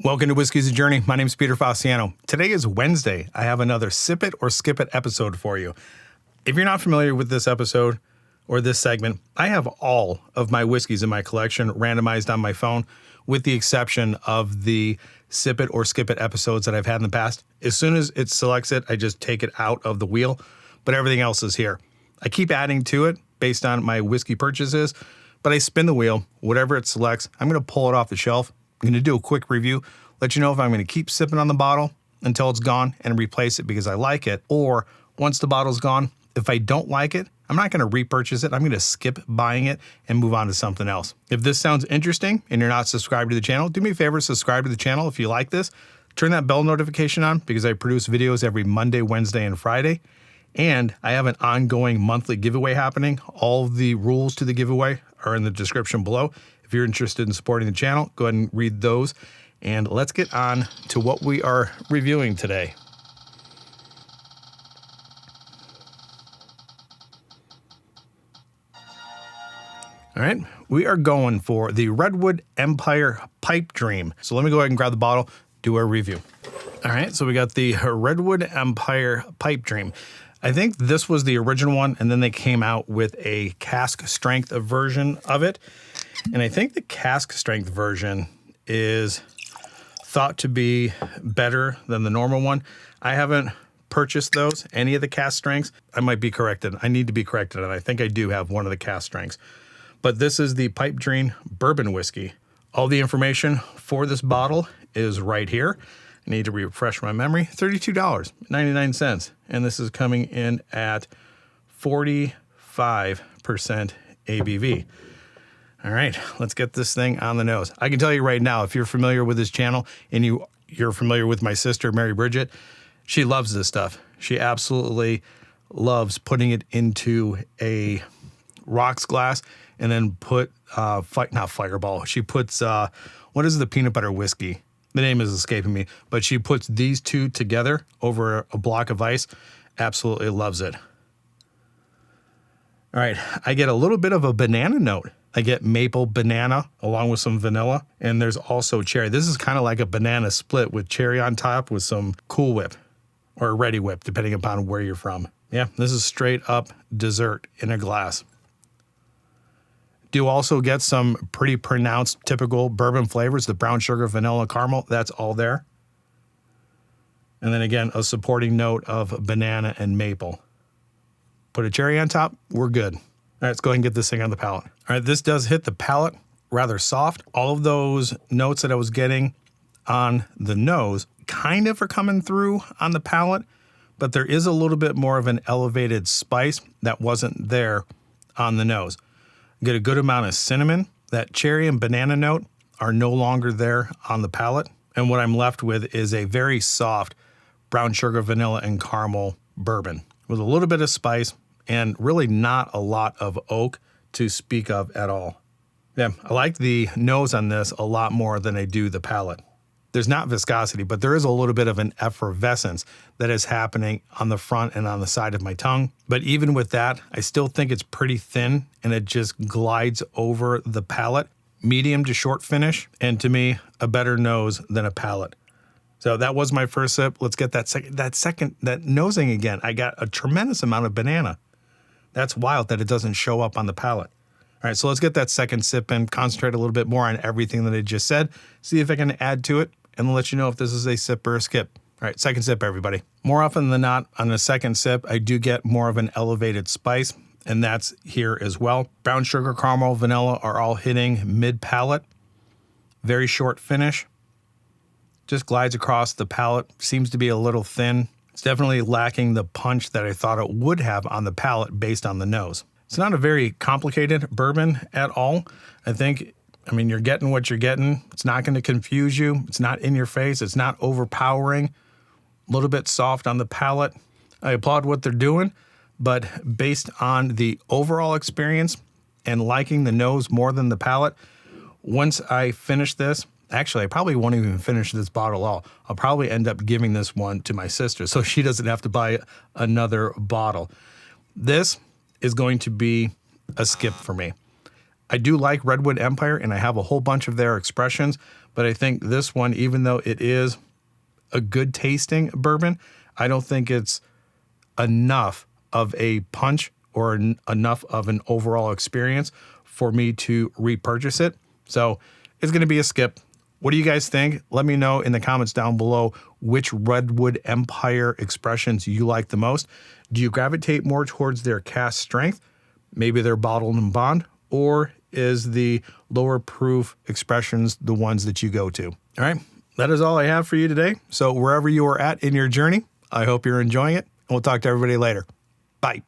Welcome to Whiskey's a Journey. My name is Peter Faciano. Today is Wednesday. I have another Sip It or Skip It episode for you. If you're not familiar with this episode or this segment, I have all of my whiskeys in my collection randomized on my phone, with the exception of the Sip It or Skip It episodes that I've had in the past. As soon as it selects it, I just take it out of the wheel, but everything else is here. I keep adding to it based on my whiskey purchases, but I spin the wheel. Whatever it selects, I'm going to pull it off the shelf. I'm going to do a quick review, let you know if I'm going to keep sipping on the bottle until it's gone and replace it because I like it, or once the bottle's gone, if I don't like it, I'm not going to repurchase it. I'm going to skip buying it and move on to something else. If this sounds interesting and you're not subscribed to the channel, do me a favor, subscribe to the channel if you like this. Turn that bell notification on because I produce videos every Monday, Wednesday, and Friday. And I have an ongoing monthly giveaway happening. All of the rules to the giveaway are in the description below. If you're interested in supporting the channel, go ahead and read those. And let's get on to what we are reviewing today. All right, we are going for the Redwood Empire Pipe Dream. So let me go ahead and grab the bottle, do our review. All right, so we got the Redwood Empire Pipe Dream. I think this was the original one, and then they came out with a cask strength version of it. And I think the cask strength version is thought to be better than the normal one. I haven't purchased those, any of the cask strengths. I might be corrected. I need to be corrected, and I think I do have one of the cask strengths. But this is the Pipe Dream Bourbon Whiskey. All the information for this bottle is right here. I need to refresh my memory. $32.99. And this is coming in at 45% ABV. All right, let's get this thing on the nose. I can tell you right now, if you're familiar with this channel and you're familiar with my sister, Mary Bridget, she loves this stuff. She absolutely loves putting it into a rocks glass and then put, not Fireball. She puts, what is the peanut butter whiskey? The name is escaping me, but she puts these two together over a block of ice. Absolutely loves it. All right, I get a little bit of a banana note. I get maple banana along with some vanilla, and there's also cherry. This is kind of like a banana split with cherry on top with some Cool Whip or Ready Whip, depending upon where you're from. Yeah, this is straight up dessert in a glass. Do also get some pretty pronounced typical bourbon flavors, the brown sugar, vanilla, caramel, that's all there. And then again, a supporting note of banana and maple. Put a cherry on top, we're good. All right, let's go ahead and get this thing on the palate. All right, this does hit the palate rather soft. All of those notes that I was getting on the nose kind of are coming through on the palate, but there is a little bit more of an elevated spice that wasn't there on the nose. Get a good amount of cinnamon. That cherry and banana note are no longer there on the palate. And what I'm left with is a very soft brown sugar, vanilla, and caramel bourbon with a little bit of spice and really not a lot of oak to speak of at all. Yeah, I like the nose on this a lot more than I do the palate. There's not viscosity, but there is a little bit of an effervescence that is happening on the front and on the side of my tongue. But even with that, I still think it's pretty thin and it just glides over the palate. Medium to short finish, and to me, a better nose than a palate. So that was my first sip. Let's get that nosing again. I got a tremendous amount of banana. That's wild that it doesn't show up on the palate. All right, so let's get that second sip in, concentrate a little bit more on everything that I just said, see if I can add to it, and let you know if this is a sip or a skip. All right, second sip, everybody. More often than not, on the second sip, I do get more of an elevated spice, and that's here as well. Brown sugar, caramel, vanilla are all hitting mid-palate. Very short finish. Just glides across the palate, seems to be a little thin. It's definitely lacking the punch that I thought it would have on the palate based on the nose. It's not a very complicated bourbon at all. I mean, you're getting what you're getting. It's not going to confuse you. It's not in your face. It's not overpowering. A little bit soft on the palate. I applaud what they're doing, but based on the overall experience and liking the nose more than the palate, once I finish this, actually, I probably won't even finish this bottle all. I'll probably end up giving this one to my sister so she doesn't have to buy another bottle. This is going to be a skip for me. I do like Redwood Empire, and I have a whole bunch of their expressions, but I think this one, even though it is a good tasting bourbon, I don't think it's enough of a punch or enough of an overall experience for me to repurchase it. So it's going to be a skip. What do you guys think? Let me know in the comments down below which Redwood Empire expressions you like the most. Do you gravitate more towards their cask strength, maybe their bottled and bond, or is the lower proof expressions the ones that you go to? All right, that is all I have for you today. So wherever you are at in your journey, I hope you're enjoying it. We'll talk to everybody later. Bye.